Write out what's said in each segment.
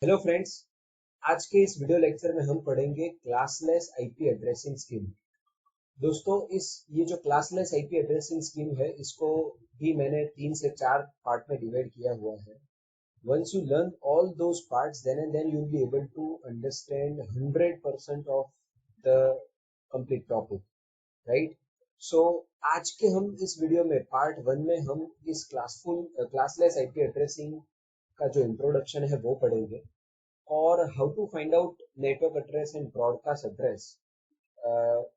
Hello friends. आज के इस वीडियो लेक्चर में हम पढ़ेंगे क्लासलेस आईपी एड्रेसिंग स्कीम। दोस्तों, इस ये जो क्लासलेस आईपी एड्रेसिंग स्कीम है, इसको भी मैंने 3 से 4 पार्ट में डिवाइड किया हुआ है। Once you learn all those parts, then and then you will be able to understand 100% of the complete topic, right? So आज के हम इस वीडियो में पार्ट 1 में हम इस क्लासलेस आईपी एड्रेसिंग का जो इंट्रोडक्शन है वो पढ़ेंगे, और how to find out network address and broadcast address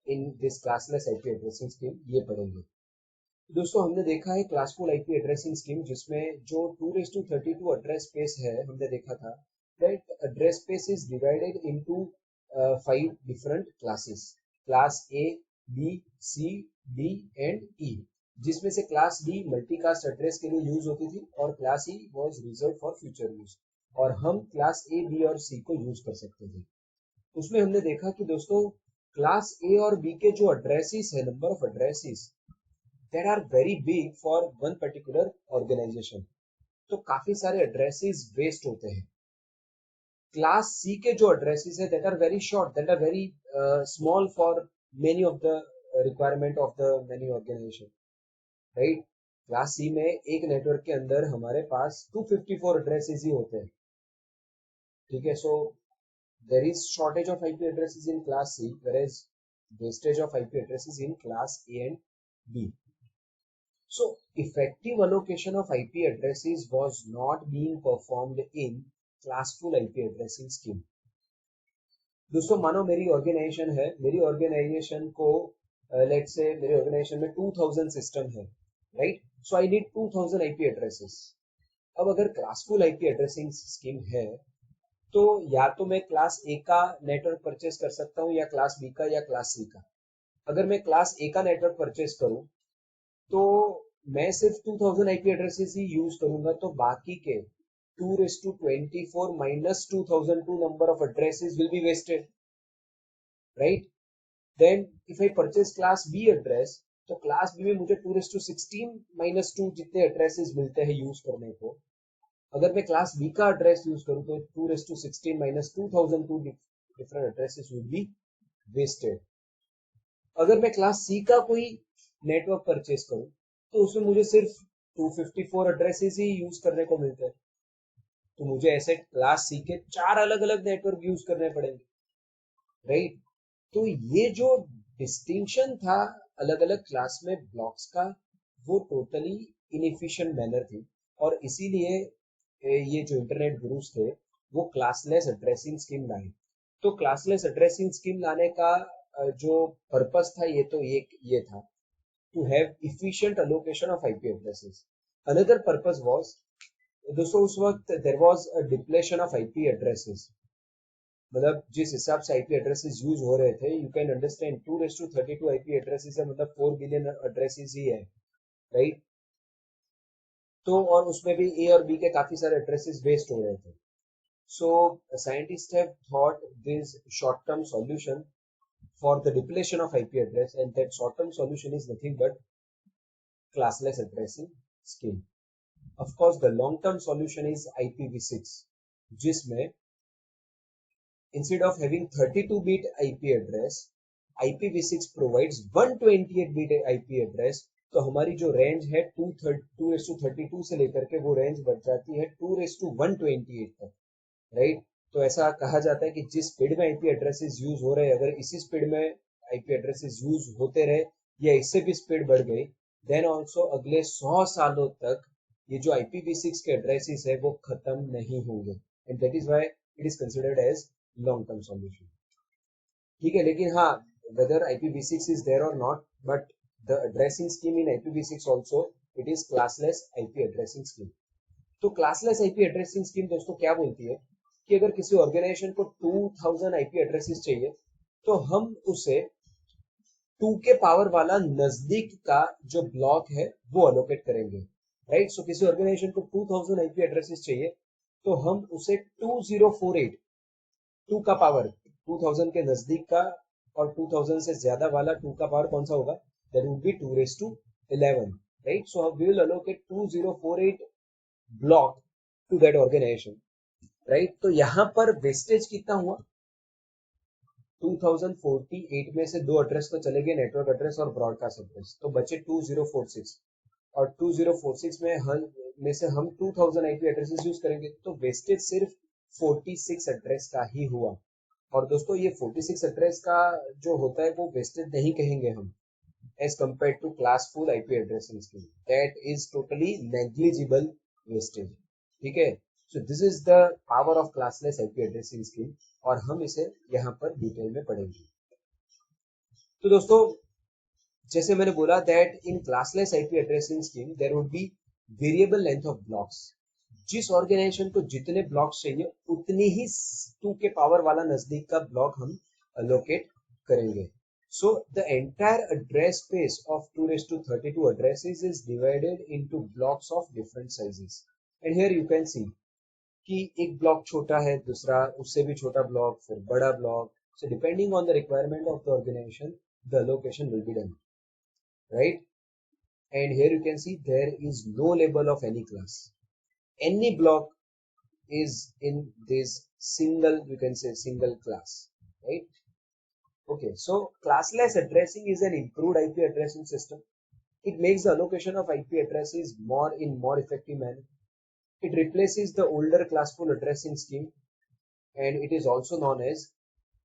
in this classless IP addressing scheme ये पढ़ेंगे। दोस्तों, हमने देखा है क्लासफुल आईपी एड्रेसिंग स्कीम, जिसमें जो 2:32 एड्रेस स्पेस है, हमने देखा था that address space is divided into 5 different classes, class A, B, C, D and E, जिसमें से क्लास डी मल्टीकास्ट एड्रेस के लिए यूज होती थी और class E was reserve for future use, और हम क्लास ए, बी और सी को यूज कर सकते थे। उसमें हमने देखा कि दोस्तों, क्लास ए और बी के जो एड्रेसेस है, number of addresses that are very big for one particular organization, तो काफी सारे एड्रेसेस वेस्ट होते हैं। क्लास सी के जो एड्रेसेस है that are very short, that are very small for many of the requirement of the many organization, right? Class C में एक नेटवर्क के अंदर हमारे पास 254 एड्रेसेस ही होते हैं, ठीक है? सो there is shortage of IP addresses in class C, whereas wastage of IP addresses in class A and B. So effective allocation of IP addresses was not being performed in classful IP addressing scheme. दोस्तों, मानो मेरी organisation है, मेरी organisation को let's say मेरे organisation में 2000 system है, right? So I need 2000 IP addresses. अब अगर क्लासफुल IP एड्रेसिंग स्कीम है, तो या तो मैं क्लास ए का नेटवर्क परचेस कर सकता हूँ, या क्लास बी का, या क्लास सी का। अगर मैं क्लास ए का नेटवर्क परचेस करूँ, तो मैं सिर्फ 2000 आईपी एड्रेसेस ही यूज करूंगा, तो बाकी के 2:24 minus 2002 number of addresses will be wasted, right? Then if I purchase class B address, तो क्लास बी में मुझे 2:16 minus 2 जितने एड्रेसेस मिलते हैं यूज करने को। अगर मैं क्लास बी का एड्रेस यूज करूं, तो 2:16 minus 2002 different addresses will be wasted. अगर मैं क्लास सी का कोई नेटवर्क परचेस करूं, तो उसमें मुझे सिर्फ 254 एड्रेसेस ही यूज करने को मिलते हैं, तो मुझे ऐसे क्लास सी के 4 अलग अलग नेटवर्क यूज करने पड़ेंगे, राइट? तो ये जो डिस्टिंक्शन था अलग अलग क्लास में ब्लॉक्स का, वो टोटली इनएफिशिएंट मैनर थी, और इसीलिए ये जो इंटरनेट गुरुज थे, वो क्लासलेस एड्रेसिंग स्कीम लाए। तो क्लासलेस एड्रेसिंग स्कीम लाने का जो पर्पस था, ये था to have efficient allocation of IP addresses. Another purpose was, दोस्तों, उस वक्त there was a depletion of IP addresses. मतलब जिस हिसाब से आईपी एड्रेसेस यूज हो रहे थे, you can understand 2:32 IP addresses है, मतलब 4 बिलियन एड्रेसेस ही है, राइट? तो और उसमें भी ए और बी के काफी सारे एड्रेसेस वेस्ट हो रहे थे। So scientist have thought this short term solution for the depletion of IP address, and that short-term solution is nothing but classless addressing scheme. Of course, the long-term solution is IPv6, जिसमें instead of having 32-bit IP address, IPv6 provides 128-bit IP address। तो हमारी जो range है 2:32 से लेकर के वो range बढ़ जाती है 2:128 तक, राइट? तो ऐसा कहा जाता है कि जिस स्पीड में आईपी एड्रेसेस यूज हो रहे हैं, अगर इसी स्पीड में आईपी एड्रेसेस यूज होते रहे, या इससे भी स्पीड बढ़ गई, देन ऑल्सो अगले 100 सालों तक ये जो IPv6 के एड्रेसेस है वो खत्म नहीं होंगे, and that is why it is considered as long term solution. ठीक है, लेकिन हाँ, वेदर IPv6 इज देयर और not, but the addressing scheme in IPv6 also, it is classless IP addressing scheme. तो क्लासलेस आईपी एड्रेसिंग स्कीम दोस्तों क्या बोलती है कि अगर किसी ऑर्गेनाइजेशन को 2000 आईपी एड्रेसेस चाहिए, तो हम उसे 2 के पावर वाला नजदीक का जो ब्लॉक है वो अलोकेट करेंगे, राइट? सो किसी ऑर्गेनाइजेशन को 2000 आईपी एड्रेसेस चाहिए, तो हम उसे 2048, 2 का पावर 2000 के नजदीक का, और 2000 से ज्यादा वाला 2 का पावर कौन सा होगा? That would be 2:11, right? So we will allocate 2048 block to that organization, right. तो यहाँ पर वेस्टेज कितना हुआ, 2048 में से दो एड्रेस तो चले गए, नेटवर्क एड्रेस और ब्रॉडकास्ट एड्रेस, तो बचे 2046। और 2046 में से हम 2000 आईपी एड्रेसेस यूज करेंगे, तो वेस्टेज सिर्फ 46 एड्रेस का ही हुआ। और दोस्तों ये 46 एड्रेस का जो होता है वो वेस्टेज नहीं कहेंगे हम, as compared to classful IP addressing scheme, that is totally negligible wastage। ठीक है, so this is the power of classless IP addressing scheme, और हम इसे यहाँ पर डिटेल में पढ़ेंगे। तो दोस्तों जैसे मैंने बोला that in classless IP addressing scheme there would be variable length of blocks। जिस ऑर्गेनाइजेशन को जितने ब्लॉक्स चाहिए उतनी ही 2 के पावर वाला नजदीक का ब्लॉक हम अलोकेट करेंगे। So the entire address space of 2 raised to 32 addresses is divided into blocks of different sizes। And here you can see कि एक ब्लॉक छोटा है, दूसरा उससे भी छोटा ब्लॉक, फिर बड़ा block. So depending on the requirement of the organization, the allocation will be done, right? And here you can see there is no label of any class. Any block is in this single, you can say single class, right? Okay, so classless addressing is an improved IP addressing system. It makes the allocation of IP addresses more effective manner. It replaces the older classful addressing scheme, and it is also known as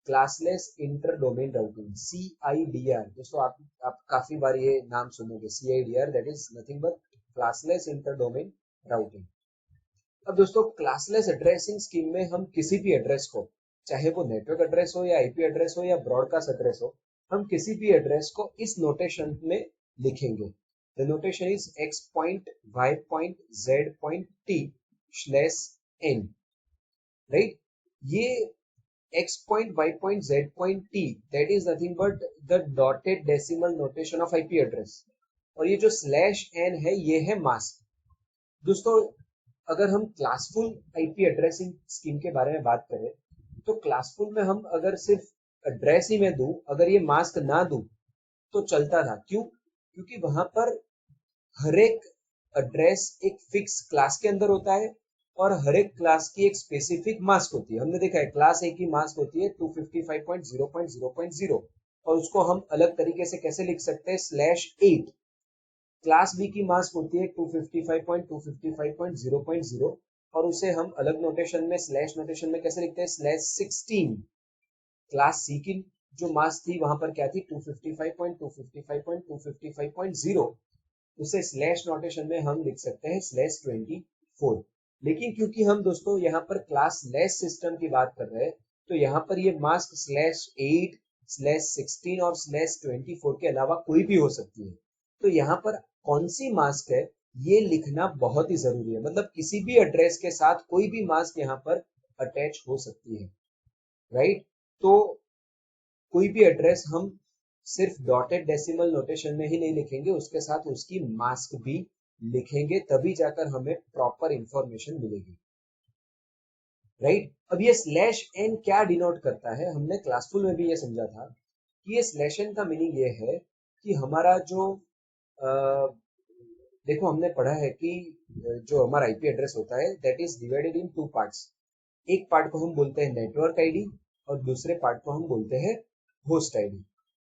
classless inter-domain routing, CIDR। दोस्तों आप काफी बार ये नाम सुनोगे, CIDR, that is nothing but classless inter-domain routing। अब दोस्तों classless addressing scheme में हम किसी भी एड्रेस को, चाहे वो नेटवर्क एड्रेस हो या आईपी एड्रेस हो या ब्रॉडकास्ट एड्रेस हो, हम किसी भी एड्रेस को इस नोटेशन में लिखेंगे। The notation is x.y.z.t/n, right. ये x.y.z.t that is nothing but the dotted decimal notation of IP address, और ये जो /n है ये है मास्क। दोस्तों अगर हम क्लासफुल आईपी एड्रेसिंग स्कीम के बारे में बात करें, तो क्लासफुल में हम अगर सिर्फ एड्रेस ही में दूं, अगर ये मास्क ना दूं तो चलता था। क्यों? क्योंकि वहां पर हर एक एड्रेस एक फिक्स क्लास के अंदर होता है और हर एक क्लास की एक स्पेसिफिक मास्क होती है। हमने देखा है क्लास ए की मास्क होती है 255.0.0.0, और उसको हम अलग तरीके से कैसे लिख सकते हैं, /8। क्लास बी की मास्क होती है 255.255.0.0, और उसे हम अलग नोटेशन में स्लैश नोटेशन में कैसे लिखते हैं, /16। क्लास सी की जो मास्क थी वहां पर क्या थी, 255.255.255.0, उसे स्लैश नोटेशन में हम लिख सकते हैं /24। लेकिन क्योंकि हम दोस्तों यहाँ पर क्लास लेस सिस्टम की बात कर रहे हैं, तो यहाँ पर ये मास्क /8, /16 और /24 के अलावा कोई भी हो सकती है। तो यहाँ पर कौन सी मास्क है ये लिखना बहुत ही जरूरी है। मतलब किसी भी एड्रेस के साथ कोई भी मास्क यहाँ पर अटैच हो सकती है, राइट। तो कोई भी एड्रेस हम सिर्फ डॉटेड डेसिमल नोटेशन में ही नहीं लिखेंगे, उसके साथ उसकी मास्क भी लिखेंगे, तभी जाकर हमें प्रॉपर इंफॉर्मेशन मिलेगी, राइट। अब ये /n क्या डिनोट करता है, हमने क्लासफुल में भी ये समझा था कि ये /n का मीनिंग ये है कि हमारा जो देखो हमने पढ़ा है कि जो हमारा आईपी एड्रेस होता है that is divided in 2 parts. एक पार्ट को हम बोलते हैं नेटवर्क आईडी और दूसरे पार्ट को हम बोलते हैं होस्ट आईडी,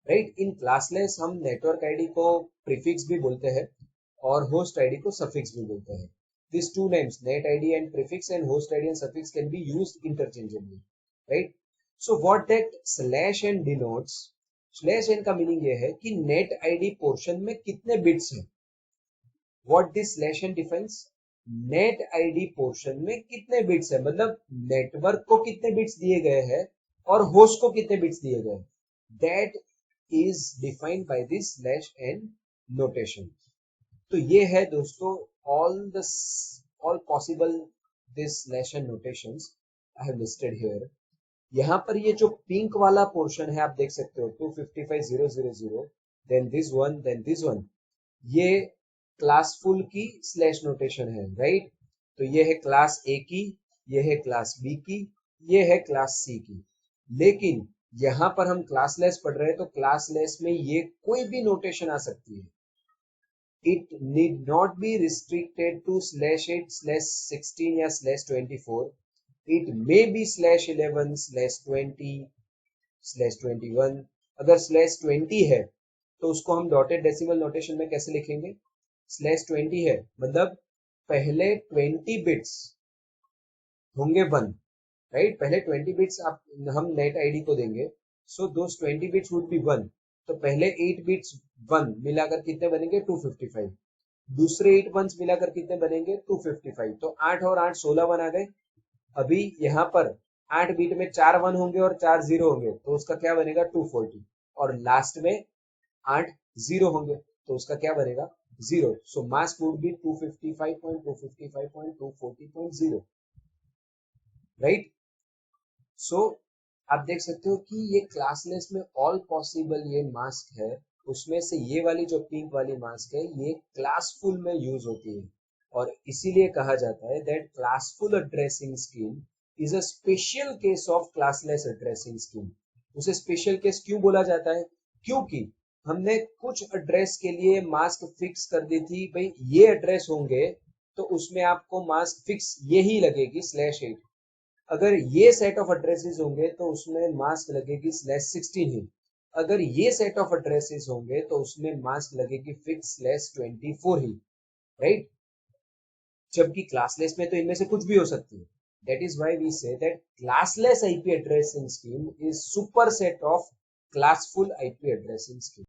राइट। इन क्लासलेस हम नेटवर्क आईडी को प्रीफिक्स भी बोलते हैं और होस्ट आईडी को सफिक्स भी बोलते हैं। These two names, net ID and prefix, and host ID and suffix, can be used interchangeably, right? So what that /n denotes, /n का मीनिंग ये है कि नेट आईडी पोर्शन में कितने बिट्स हैं। What this /n defines, net ID portion में कितने bits है, मतलब नेटवर्क को कितने बिट्स दिए गए हैं और होस्ट को कितने बिट्स दिए गए, that is defined by this /n notation. तो ये है दोस्तों all possible this /n notations I have listed here। यहाँ पर ये जो पिंक वाला पोर्शन है आप देख सकते हो 255.0.0.0, then this one, ये क्लासफुल की स्लैश नोटेशन है, राइट। तो ये है क्लास ए की, ये है क्लास बी की, ये है क्लास सी की। लेकिन यहाँ पर हम क्लासलेस पढ़ रहे हैं, तो क्लासलेस में ये कोई भी नोटेशन आ सकती है। It need not be restricted to /8, /16 या /24, इट मे बी /11/20/21। अगर /20 है तो उसको हम डॉटेड डेसिमल नोटेशन में कैसे लिखेंगे? /20 है मतलब पहले 20 बिट्स होंगे 1, राइट? पहले 20 बिट्स आप हम नेट आईडी को देंगे, सो दोस 20 बिट्स वुड बी 1। तो पहले 8 बिट्स 1 मिलाकर कितने बनेंगे? 255। दूसरे 8 वंस मिलाकर कितने बनेंगे? 255। तो 8 और 8 16 वन आ गए। अभी यहाँ पर 8 बीट में 4 वन होंगे और 4 जीरो होंगे, तो उसका क्या बनेगा? 240। और लास्ट में 8 जीरो होंगे तो उसका क्या बनेगा? 0। सो मास्क वुड बी 255.255.240.0, राइट? सो आप देख सकते हो कि ये क्लासलेस में ऑल पॉसिबल ये मास्क है, उसमें से ये वाली जो पिंक वाली मास्क है ये क्लासफुल में यूज होती है, और इसीलिए कहा जाता है that classful addressing scheme is a special case of classless addressing scheme. उसे स्पेशल केस क्यों बोला जाता है? क्योंकि हमने कुछ एड्रेस के लिए मास्क फिक्स कर दी थी, भाई ये एड्रेस होंगे तो उसमें आपको मास्क फिक्स यही लगेगी /8। अगर ये सेट ऑफ एड्रेसेस होंगे तो उसमें मास्क लगेगी /16 ही। अगर ये सेट ऑफ एड्रेसेस होंगे तो उसमें मास्क लगेगी फिक्स /24 ही, राइट? जबकि क्लासलेस में तो इनमें से कुछ भी हो सकती है। That is why we say that classless IP addressing scheme is super set of classful IP addressing scheme.